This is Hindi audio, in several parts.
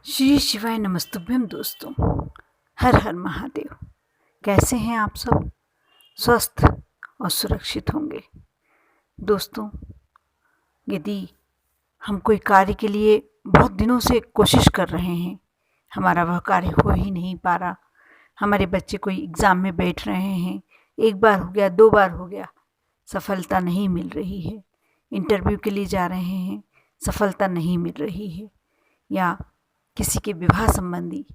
श्री शिवाय नमस्तुभ्यम दोस्तों। हर हर महादेव। कैसे हैं आप सब? स्वस्थ और सुरक्षित होंगे। दोस्तों, यदि हम कोई कार्य के लिए बहुत दिनों से कोशिश कर रहे हैं, हमारा वह कार्य हो ही नहीं पा रहा, हमारे बच्चे कोई एग्ज़ाम में बैठ रहे हैं, एक बार हो गया, दो बार हो गया, सफलता नहीं मिल रही है, इंटरव्यू के लिए जा रहे हैं, सफलता नहीं मिल रही है, या किसी के विवाह संबंधी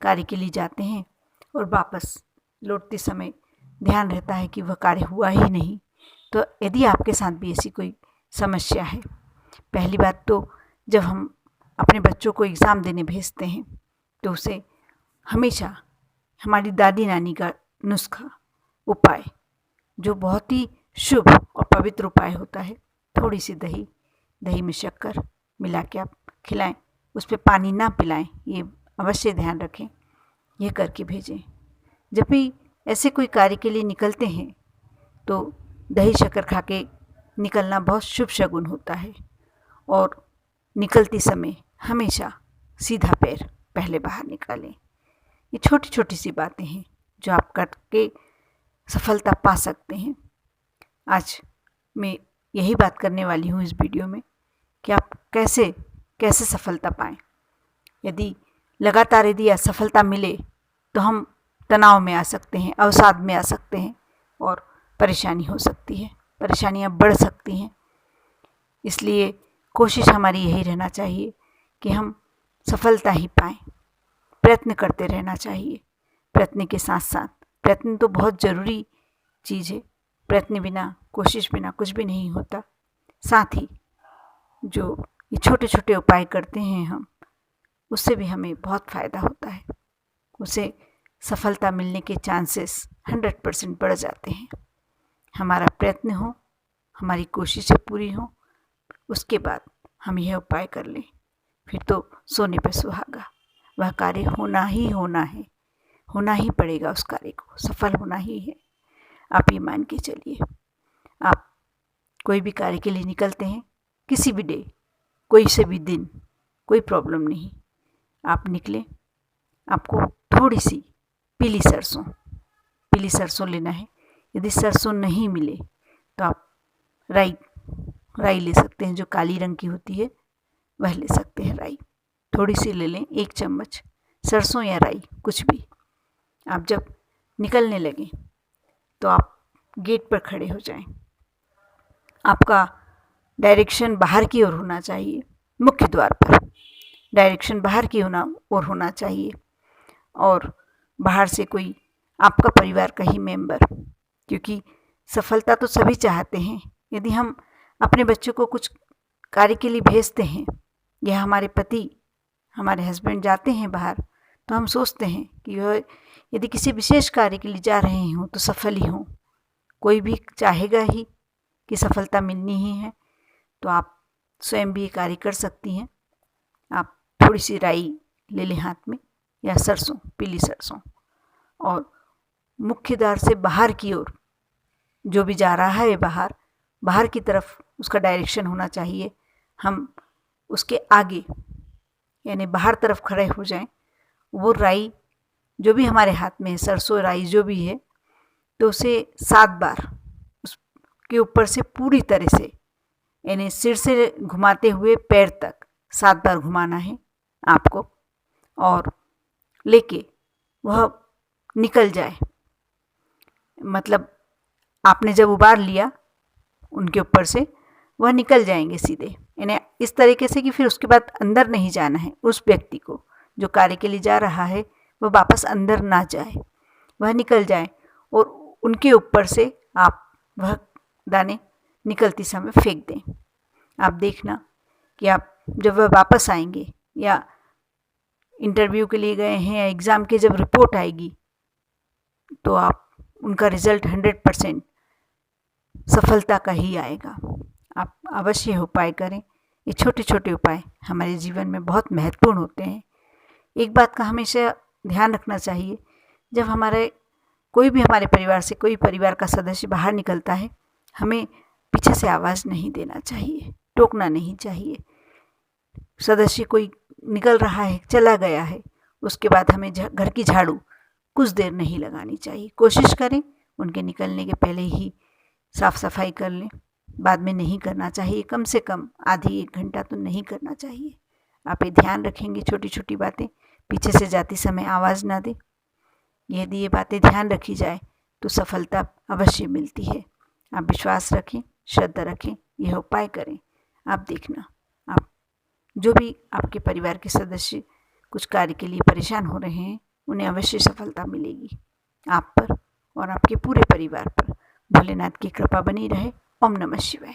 कार्य के लिए जाते हैं और वापस लौटते समय ध्यान रहता है कि वह कार्य हुआ ही नहीं। तो यदि आपके साथ भी ऐसी कोई समस्या है, पहली बात तो जब हम अपने बच्चों को एग्ज़ाम देने भेजते हैं तो उसे हमेशा हमारी दादी नानी का नुस्खा उपाय, जो बहुत ही शुभ और पवित्र उपाय होता है, थोड़ी सी दही में शक्कर मिला के आप खिलाएं, उस पर पानी ना पिलाएं, ये अवश्य ध्यान रखें, यह करके भेजें। जब भी ऐसे कोई कार्य के लिए निकलते हैं तो दही शक्कर खा के निकलना बहुत शुभ शगुन होता है। और निकलते समय हमेशा सीधा पैर पहले बाहर निकालें। ये छोटी छोटी सी बातें हैं जो आप करके सफलता पा सकते हैं। आज मैं यही बात करने वाली हूँ इस वीडियो में कि आप कैसे सफलता पाएं। यदि लगातार यदि असफलता मिले तो हम तनाव में आ सकते हैं, अवसाद में आ सकते हैं और परेशानी हो सकती है, परेशानियां बढ़ सकती हैं। इसलिए कोशिश हमारी यही रहना चाहिए कि हम सफलता ही पाएं। प्रयत्न करते रहना चाहिए। प्रयत्न के साथ साथ, प्रयत्न तो बहुत ज़रूरी चीज़ है, प्रयत्न बिना, कोशिश बिना कुछ भी नहीं होता। साथ ही जो ये छोटे छोटे उपाय करते हैं हम, उससे भी हमें बहुत फ़ायदा होता है। उसे सफलता मिलने के चांसेस 100% बढ़ जाते हैं। हमारा प्रयत्न हो, हमारी कोशिशें पूरी हों, उसके बाद हम यह उपाय कर लें, फिर तो सोने पे सुहागा। वह कार्य होना ही होना है, होना ही पड़ेगा, उस कार्य को सफल होना ही है। आप ये मान के चलिए। आप कोई भी कार्य के लिए निकलते हैं, किसी भी डे, कोई से भी दिन, कोई प्रॉब्लम नहीं, आप निकलें। आपको थोड़ी सी पीली सरसों लेना है। यदि सरसों नहीं मिले तो आप राई ले सकते हैं, जो काली रंग की होती है वह ले सकते हैं। राई थोड़ी सी ले लें, 1 चम्मच, सरसों या राई कुछ भी। आप जब निकलने लगें तो आप गेट पर खड़े हो जाएं। आपका डायरेक्शन बाहर की ओर होना चाहिए, मुख्य द्वार पर डायरेक्शन बाहर की ओर होना चाहिए। और बाहर से कोई आपका परिवार का ही मेंबर, क्योंकि सफलता तो सभी चाहते हैं। यदि हम अपने बच्चों को कुछ कार्य के लिए भेजते हैं, या हमारे पति, हमारे हस्बैंड जाते हैं बाहर, तो हम सोचते हैं कि वह यदि किसी विशेष कार्य के लिए जा रहे हों तो सफल ही हों। कोई भी चाहेगा ही कि सफलता मिलनी ही है। तो आप स्वयं भी ये कार्य कर सकती हैं। आप थोड़ी सी राई ले लें हाथ में, या सरसों, पीली सरसों, और मुख्य द्वार से बाहर की ओर, जो भी जा रहा है बाहर की तरफ उसका डायरेक्शन होना चाहिए। हम उसके आगे यानी बाहर तरफ खड़े हो जाएं। वो राई जो भी हमारे हाथ में है, सरसों राई जो भी है, तो उसे 7 बार उसके ऊपर से पूरी तरह से, यानी सिर से घुमाते हुए पैर तक 7 बार घुमाना है आपको, और लेके वह निकल जाए। मतलब आपने जब उबार लिया उनके ऊपर से, वह निकल जाएंगे सीधे, यानी इस तरीके से कि फिर उसके बाद अंदर नहीं जाना है। उस व्यक्ति को जो कार्य के लिए जा रहा है वह वापस अंदर ना जाए, वह निकल जाए, और उनके ऊपर से आप वह दाने निकलते समय फेंक दें। आप देखना कि आप जब वह वापस आएंगे, या इंटरव्यू के लिए गए हैं, या एग्ज़ाम की जब रिपोर्ट आएगी, तो आप उनका रिज़ल्ट 100% सफलता का ही आएगा। आप अवश्य उपाय करें। ये छोटे छोटे उपाय हमारे जीवन में बहुत महत्वपूर्ण होते हैं। एक बात का हमेशा ध्यान रखना चाहिए, जब हमारे परिवार से कोई परिवार का सदस्य बाहर निकलता है, हमें पीछे से आवाज़ नहीं देना चाहिए, टोकना नहीं चाहिए। सदस्य कोई निकल रहा है, चला गया है, उसके बाद हमें घर की झाड़ू कुछ देर नहीं लगानी चाहिए। कोशिश करें उनके निकलने के पहले ही साफ़ सफाई कर लें। बाद में नहीं करना चाहिए, कम से कम आधी 1 घंटा तो नहीं करना चाहिए। आप ये ध्यान रखेंगे, छोटी छोटी बातें, पीछे से जाती समय आवाज़ ना दें। यदि ये बातें ध्यान रखी जाए तो सफलता अवश्य मिलती है। आप विश्वास रखें, श्रद्धा रखें, यह उपाय करें। आप देखना, आप जो भी आपके परिवार के सदस्य कुछ कार्य के लिए परेशान हो रहे हैं, उन्हें अवश्य सफलता मिलेगी। आप पर और आपके पूरे परिवार पर भोलेनाथ की कृपा बनी रहे। ओम नमः शिवाय।